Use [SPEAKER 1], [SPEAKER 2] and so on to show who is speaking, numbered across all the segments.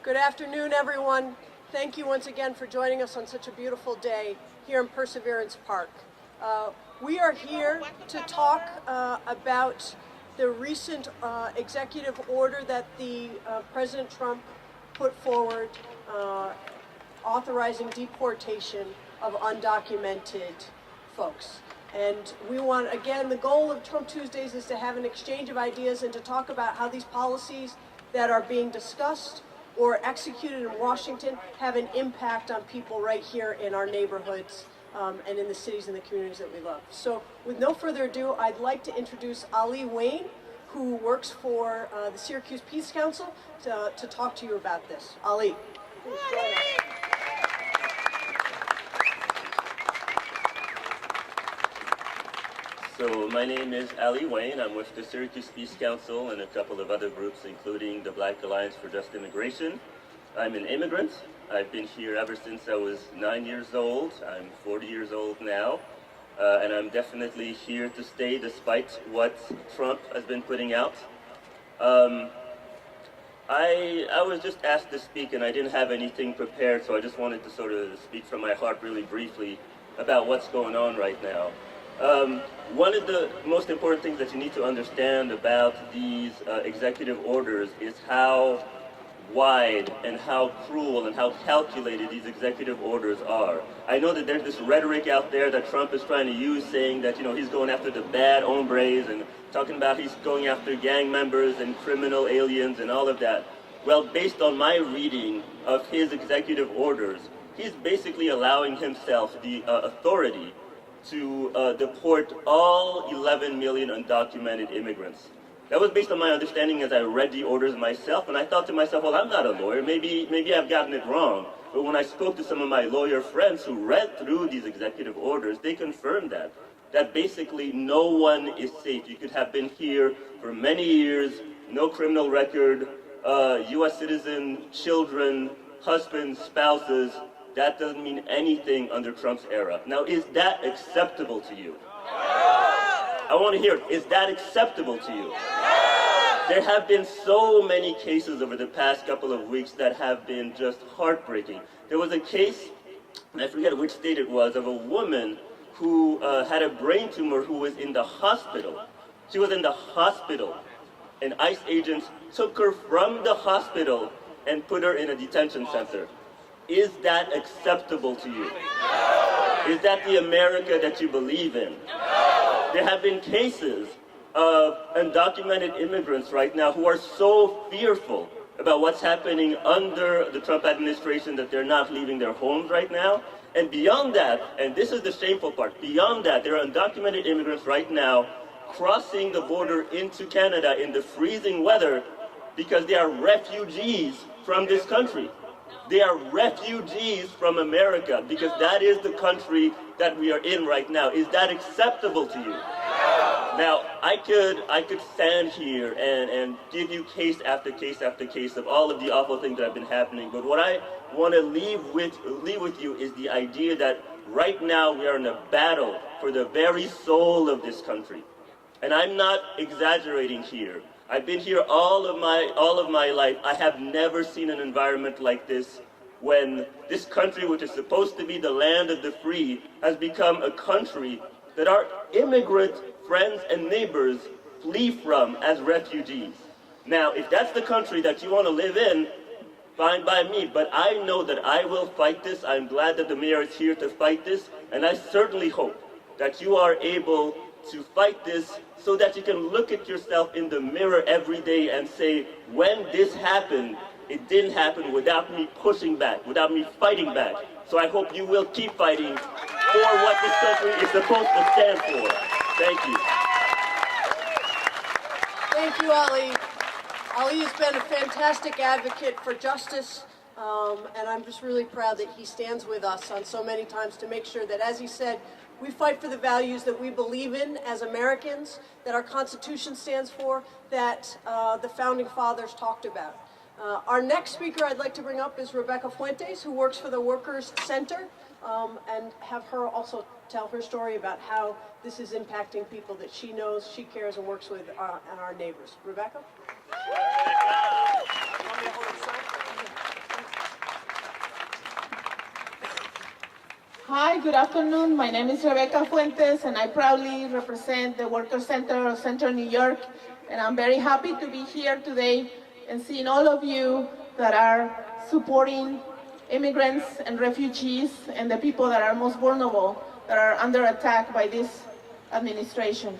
[SPEAKER 1] Good afternoon, everyone. Thank you once again for joining us on such a beautiful day here in Perseverance Park. We are here to talk about the recent executive order that President Trump put forward authorizing deportation of undocumented folks. And we want, again, the goal of Trump Tuesdays is to have an exchange of ideas and to talk about how these policies that are being discussed or executed in Washington have an impact on people right here in our neighborhoods and in the cities and the communities that we love. So with no further ado, I'd like to introduce Ali Wayne, who works for the Syracuse Peace Council, to talk to you about this. Ali.
[SPEAKER 2] So my name is Ali Wayne. I'm with the Syracuse Peace Council and a couple of other groups, including the Black Alliance for Just Immigration. I'm an immigrant. I've been here ever since I was 9 years old. I'm 40 years old now. And I'm definitely here to stay despite what Trump has been putting out. I was just asked to speak and I didn't have anything prepared, so I just wanted to sort of speak from my heart really briefly about what's going on right now. One of the most important things that you need to understand about these executive orders is how wide and how cruel and how calculated these executive orders are. I know that there's this rhetoric out there that Trump is trying to use, saying that, he's going after the bad hombres and talking about he's going after gang members and criminal aliens and all of that. Well, based on my reading of his executive orders, he's basically allowing himself the authority to deport all 11 million undocumented immigrants. That was based on my understanding as I read the orders myself, and I thought to myself, well, I'm not a lawyer, maybe I've gotten it wrong. But when I spoke to some of my lawyer friends who read through these executive orders, they confirmed that basically no one is safe. You could have been here for many years, no criminal record, U.S. citizen, children, husbands, spouses. That doesn't mean anything under Trump's era. Now, is that acceptable to you? I want to hear it. Is that acceptable to you? There have been so many cases over the past couple of weeks that have been just heartbreaking. There was a case, and I forget which state it was, of a woman who had a brain tumor who was in the hospital. She was in the hospital, and ICE agents took her from the hospital and put her in a detention center. Is that acceptable to you? Is that the America that you believe in? There have been cases of undocumented immigrants right now who are so fearful about what's happening under the Trump administration that they're not leaving their homes right now. And beyond that, and this is the shameful part, beyond that, there are undocumented immigrants right now crossing the border into Canada in the freezing weather because they are refugees from this country. They are refugees from America because that is the country that we are in right now. Is that acceptable to you? Now, I could stand here and give you case after case after case of all of the awful things that have been happening, but what I want to leave with you is the idea that right now we are in a battle for the very soul of this country. And I'm not exaggerating here. I've been here all of my life. I have never seen an environment like this when this country, which is supposed to be the land of the free, has become a country that our immigrant friends and neighbors flee from as refugees. Now, if that's the country that you want to live in, fine by me, but I know that I will fight this. I'm glad that the mayor is here to fight this, and I certainly hope that you are able to fight this so that you can look at yourself in the mirror every day and say, when this happened, it didn't happen without me pushing back, without me fighting back. So I hope you will keep fighting for what this country is supposed to stand for. Thank you.
[SPEAKER 1] Thank you, Ali. Ali has been a fantastic advocate for justice, and I'm just really proud that he stands with us on so many times to make sure that, as he said, we fight for the values that we believe in as Americans, that our Constitution stands for, that the Founding Fathers talked about. Our next speaker I'd like to bring up is Rebecca Fuentes, who works for the Workers Center, and have her also tell her story about how this is impacting people that she knows, she cares, and works with, and our neighbors. Rebecca?
[SPEAKER 3] Hi, good afternoon. My name is Rebecca Fuentes, and I proudly represent the Workers' Center of Central New York. And I'm very happy to be here today and seeing all of you that are supporting immigrants and refugees and the people that are most vulnerable, that are under attack by this administration.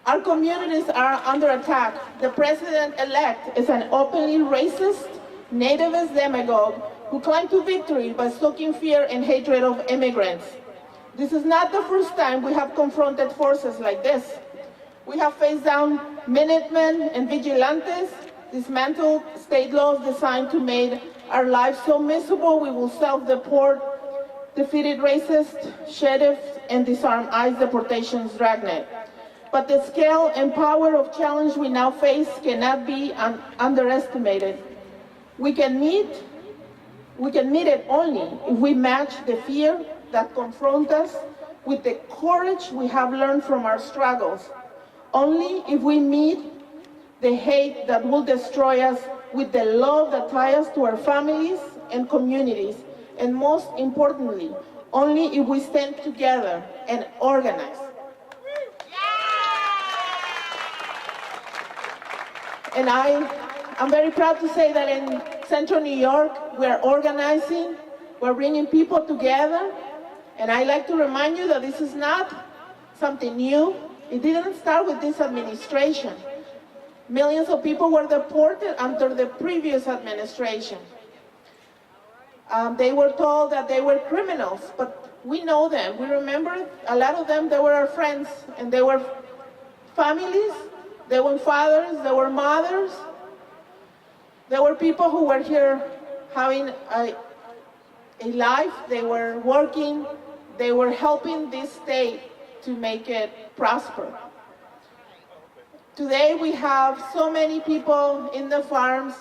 [SPEAKER 3] Our communities are under attack. The president-elect is an openly racist, nativist demagogue who climbed to victory by stoking fear and hatred of immigrants. This is not the first time we have confronted forces like this. We have faced down Minutemen and vigilantes, dismantled state laws designed to make our lives so miserable we will self-deport, defeated racist sheriffs, and disarm ICE deportation's dragnet. But the scale and power of challenge we now face cannot be underestimated. We can meet it only if we match the fear that confronts us with the courage we have learned from our struggles. Only if we meet the hate that will destroy us with the love that ties us to our families and communities. And most importantly, only if we stand together and organize. And I'm very proud to say that in Central New York, we're organizing, we're bringing people together. And I like to remind you that this is not something new. It didn't start with this administration. Millions of people were deported under the previous administration. They were told that they were criminals, but we know them. We remember a lot of them, they were our friends, and they were families, they were fathers, they were mothers. There were people who were here having a life, they were working, they were helping this state to make it prosper. Today we have so many people in the farms,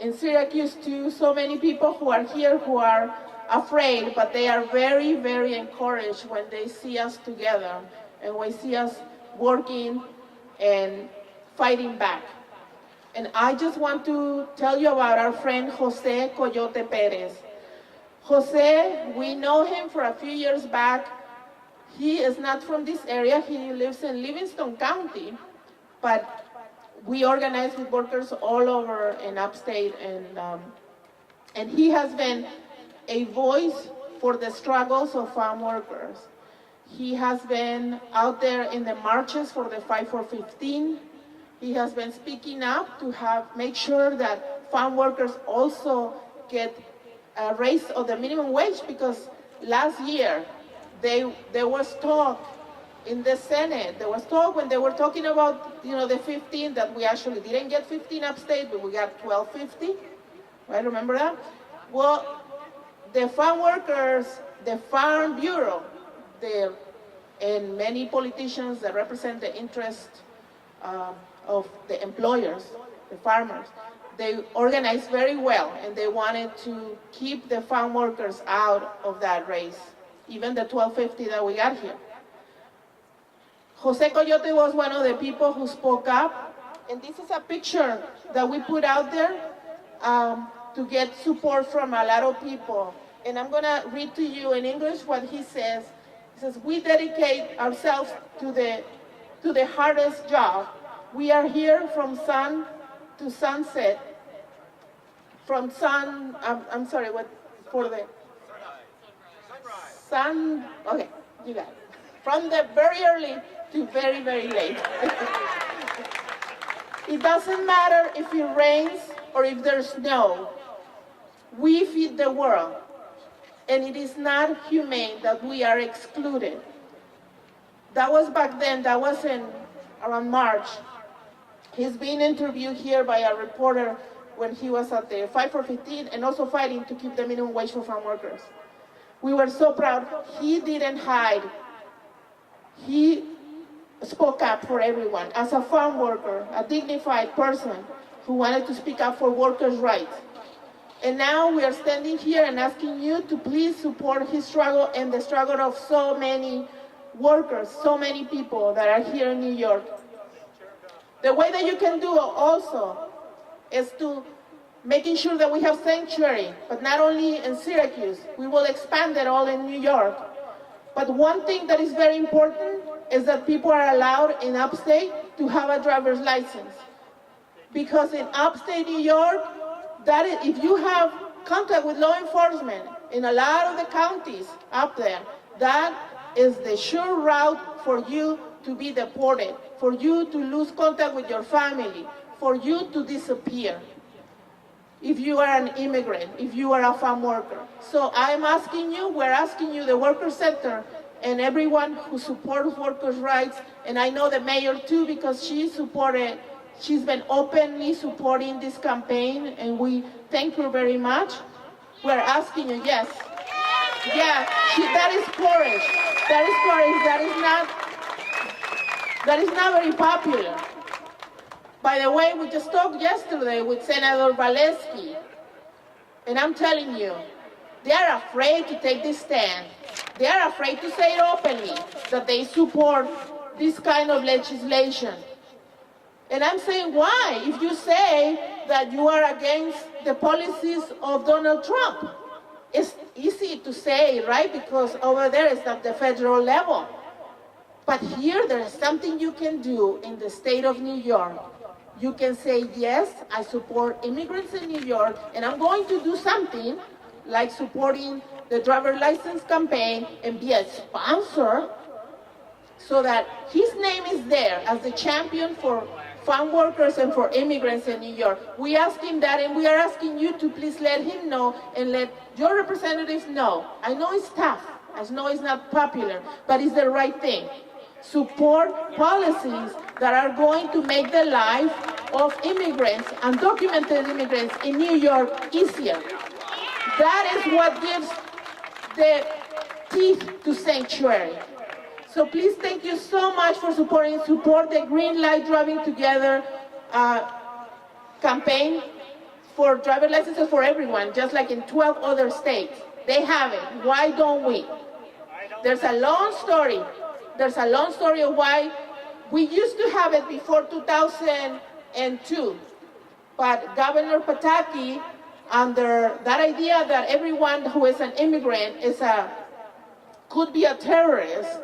[SPEAKER 3] in Syracuse too, so many people who are here who are afraid, but they are very, very encouraged when they see us together and when they see us working and fighting back. And I just want to tell you about our friend Jose Coyote Perez. Jose, we know him for a few years back. He is not from this area, he lives in Livingston County, but we organize with workers all over in upstate, and he has been a voice for the struggles of farm workers. He has been out there in the marches for the 5 for 15. He has been speaking up to make sure that farm workers also get a raise of the minimum wage, because last year there was talk in the Senate. There was talk when they were talking about the 15, that we actually didn't get 15 upstate, but we got 12.50. Right? Remember that? Well, the farm workers, the Farm Bureau, and many politicians that represent the interest of the employers, the farmers, they organized very well, and they wanted to keep the farm workers out of that race, even the 12.50 that we got here. Jose Coyote was one of the people who spoke up, and this is a picture that we put out there to get support from a lot of people. And I'm gonna read to you in English what he says. He says, "We dedicate ourselves to the hardest job. We are here from sun to sunset. From sun, I'm sorry, what, for the sun, okay, you got it. From the very early to very, very late. It doesn't matter if it rains or if there's snow. We feed the world, and it is not humane that we are excluded." That was back then, that was around March. He's being interviewed here by a reporter when he was at the 5 for 15 and also fighting to keep the minimum wage for farm workers. We were so proud. He didn't hide. He spoke up for everyone. As a farm worker, a dignified person who wanted to speak up for workers' rights. And now we are standing here and asking you to please support his struggle and the struggle of so many workers, so many people that are here in New York. The way that you can do it also is to making sure that we have sanctuary, but not only in Syracuse, we will expand it all in New York. But one thing that is very important is that people are allowed in upstate to have a driver's license. Because in upstate New York, that is, if you have contact with law enforcement in a lot of the counties up there, that is the sure route for you to be deported, for you to lose contact with your family, for you to disappear. If you are an immigrant, if you are a farm worker. So I'm asking you, we're asking you, the Worker Center, and everyone who supports workers' rights, and I know the mayor too, because she's been openly supporting this campaign, and we thank her very much. We're asking you, yes. Yeah, that is courage. That is courage. That is not very popular. By the way, we just talked yesterday with Senator Valesky, and I'm telling you, they are afraid to take this stand. They are afraid to say it openly, that they support this kind of legislation. And I'm saying, why? If you say that you are against the policies of Donald Trump, it's easy to say, right? Because over there it's at the federal level. But here there is something you can do in the state of New York. You can say, yes, I support immigrants in New York, and I'm going to do something like supporting the driver's license campaign and be a sponsor so that his name is there as the champion for farm workers and for immigrants in New York. We asked him that, and we are asking you to please let him know and let your representatives know. I know it's tough. I know it's not popular, but it's the right thing. Support policies that are going to make the life of immigrants, undocumented immigrants in New York easier. That is what gives the teeth to sanctuary. So please, thank you so much for supporting. Support the Green Light Driving Together campaign for driver licenses for everyone, just like in 12 other states. They have it. Why don't we? There's a long story. There's a long story of why we used to have it before 2002. But Governor Pataki, under that idea that everyone who is an immigrant could be a terrorist,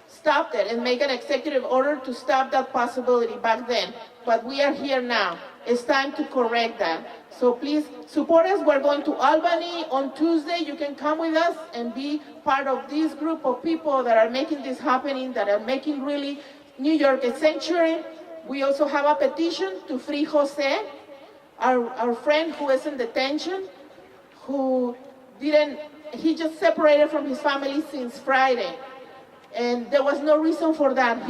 [SPEAKER 3] stopped it and make an executive order to stop that possibility back then. But we are here now. It's time to correct that. So please support us. We're going to Albany on Tuesday. You can come with us and be part of this group of people that are making this happening, that are making really New York a sanctuary. We also have a petition to free Jose, our friend who is in detention, he just separated from his family since Friday. And there was no reason for that.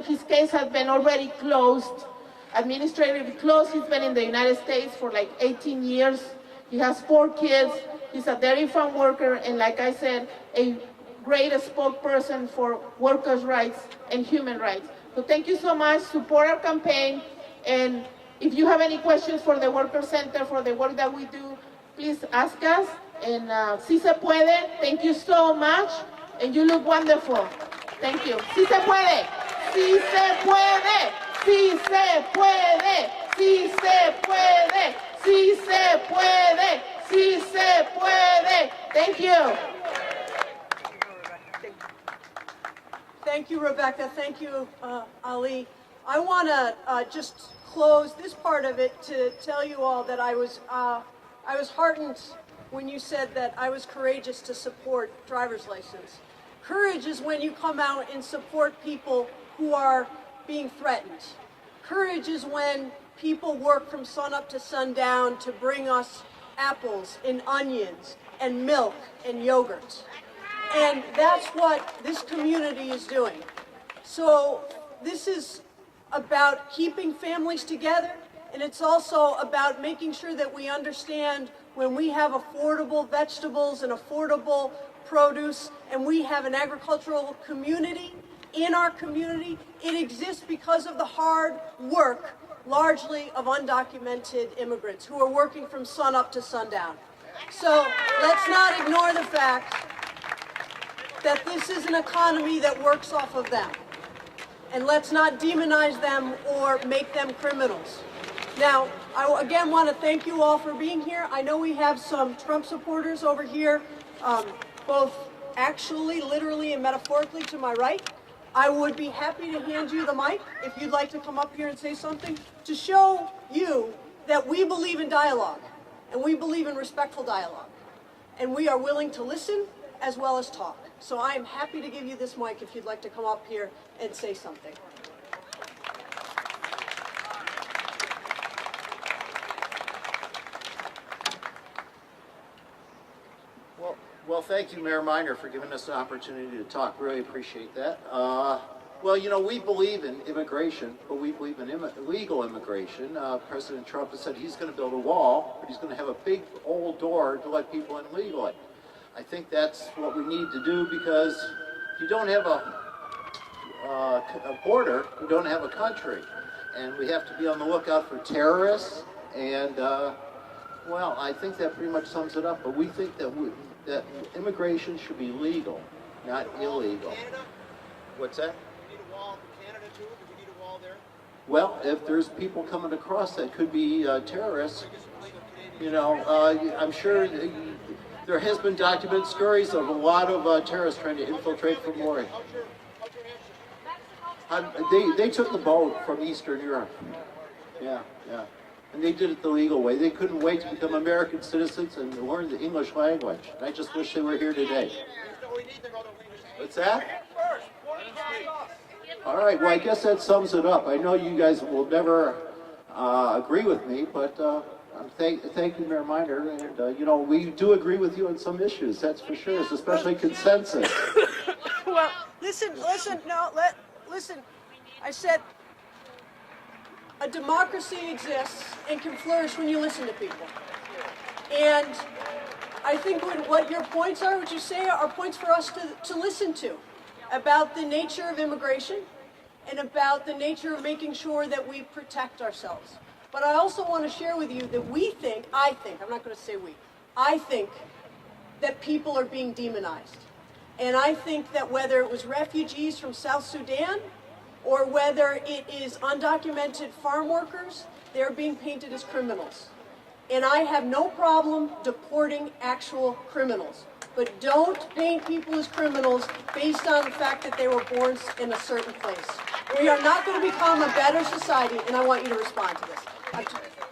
[SPEAKER 3] His case had been already closed, administratively closed. He's been in the United States for like 18 years. He has 4 kids. He's a dairy farm worker, and like I said, a great spokesperson for workers' rights and human rights. So thank you so much. Support our campaign. And if you have any questions for the Worker Center, for the work that we do, please ask us. And si se puede, thank you so much. And you look wonderful. Thank you. Si se puede. Si se puede. Si se puede. Si se puede. Si se puede. Si se puede. Thank you.
[SPEAKER 1] Thank you, Rebecca. Thank you, Ali. I want to just close this part of it to tell you all that I was heartened when you said that I was courageous to support driver's license. Courage is when you come out and support people who are being threatened. Courage is when people work from sunup to sundown to bring us apples and onions and milk and yogurt. And that's what this community is doing. So this is about keeping families together, and it's also about making sure that we understand when we have affordable vegetables and affordable produce, and we have an agricultural community in our community, it exists because of the hard work, largely of undocumented immigrants who are working from sunup to sundown. So let's not ignore the fact that this is an economy that works off of them. And let's not demonize them or make them criminals. Now, I again want to thank you all for being here. I know we have some Trump supporters over here, both actually, literally, and metaphorically to my right. I would be happy to hand you the mic if you'd like to come up here and say something to show you that we believe in dialogue and we believe in respectful dialogue. And we are willing to listen as well as talk. So I am happy to give you this mic if you'd like to come up here and say something.
[SPEAKER 4] Well, thank you, Mayor Miner, for giving us an opportunity to talk. Really appreciate that. Well, you know, we believe in immigration, but we believe in illegal immigration. President Trump has said he's going to build a wall, but he's going to have a big old door to let people in legally. I think that's what we need to do, because if you don't have a border, you don't have a country. And we have to be on the lookout for terrorists. And, well, I think that pretty much sums it up. But we think that that immigration should be legal, not illegal. What's that?
[SPEAKER 5] We need a wall in Canada too? Do we need a wall there?
[SPEAKER 4] Well, if there's people coming across that could be terrorists, you know, I'm sure there has been documented stories of a lot of terrorists trying to infiltrate from Maury. They took the boat from Eastern Europe. Yeah. And they did it the legal way. They couldn't wait to become American citizens and learn the English language. And I just wish they were here today. What's that? All right, well, I guess that sums it up. I know you guys will never agree with me, but thank you, Mayor Miner. And, you know, we do agree with you on some issues, that's for sure, especially consensus.
[SPEAKER 1] Well, listen, I said a democracy exists and can flourish when you listen to people. And I think what your points are, what you say, are points for us to listen to about the nature of immigration and about the nature of making sure that we protect ourselves. But I also want to share with you that I'm not going to say we, I think that people are being demonized. And I think that whether it was refugees from South Sudan or whether it is undocumented farm workers, they're being painted as criminals. And I have no problem deporting actual criminals. But don't paint people as criminals based on the fact that they were born in a certain place. We are not going to become a better society, and I want you to respond to this.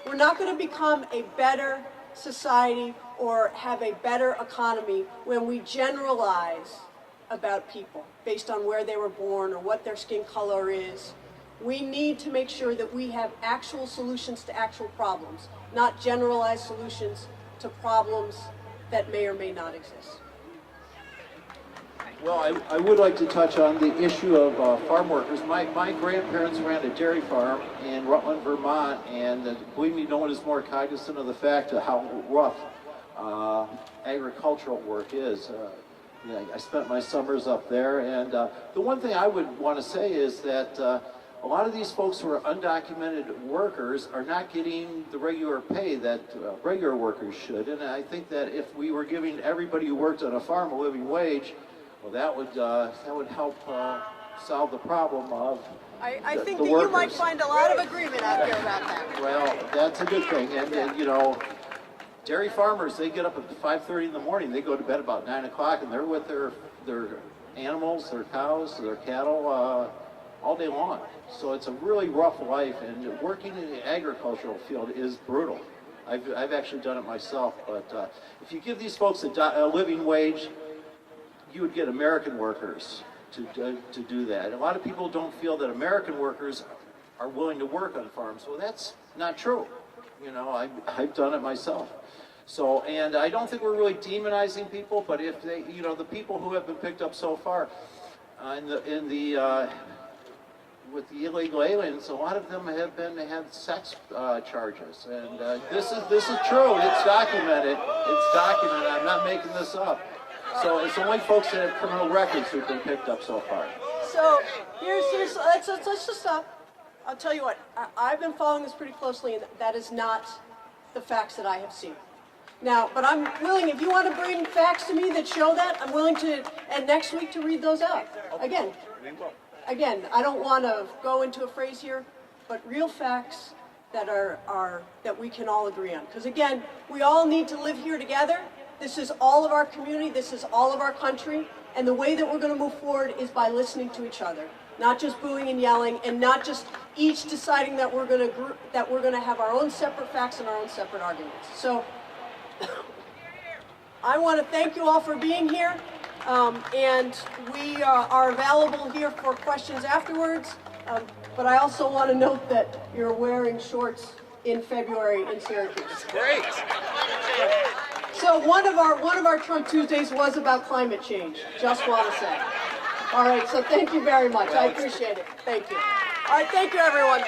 [SPEAKER 1] We're not going to become a better society or have a better economy when we generalize about people based on where they were born or what their skin color is. We need to make sure that we have actual solutions to actual problems, not generalized solutions to problems that may or may not exist.
[SPEAKER 4] Well, I would like to touch on the issue of farm workers. My grandparents ran a dairy farm in Rutland, Vermont, and believe me, no one is more cognizant of the fact of how rough agricultural work is. I spent my summers up there, and the one thing I would want to say is that a lot of these folks who are undocumented workers are not getting the regular pay that regular workers should. And I think that if we were giving everybody who worked on a farm a living wage, well, that would help solve the problem of
[SPEAKER 1] I think
[SPEAKER 4] the
[SPEAKER 1] that
[SPEAKER 4] workers.
[SPEAKER 1] you might find a lot of agreement out there about that.
[SPEAKER 4] Well, that's a good thing. And you know, dairy farmers, they get up at 5:30 in the morning. They go to bed about 9 o'clock, and they're with their animals, their cows, their cattle all day long. So it's a really rough life, and working in the agricultural field is brutal. I've actually done it myself. But if you give these folks a living wage, you would get American workers to do that. A lot of people don't feel that American workers are willing to work on farms. Well, that's not true. You know, I've done it myself. So, and I don't think we're really demonizing people, but if they, you know, the people who have been picked up so far with the illegal aliens, a lot of them have had sex charges, and this is true. It's documented. It's documented. I'm not making this up. So it's only folks that have criminal records who've been picked up so far.
[SPEAKER 1] So let's just stop. I'll tell you what. I've been following this pretty closely, and that is not the facts that I have seen. Now, but I'm willing, if you want to bring facts to me that show that, I'm willing to, and next week to read those out. Again, I don't want to go into a phrase here, but real facts that we can all agree on. Because again, we all need to live here together. This is all of our community. This is all of our country. And the way that we're going to move forward is by listening to each other, not just booing and yelling, and not just each deciding that we're going to have our own separate facts and our own separate arguments. So I want to thank you all for being here, and we are available here for questions afterwards. But I also want to note that you're wearing shorts in February in Syracuse.
[SPEAKER 5] Great.
[SPEAKER 1] So one of our Trump Tuesdays was about climate change. Just want to say. All right. So thank you very much. I appreciate it. Thank you. All right. Thank you, everyone.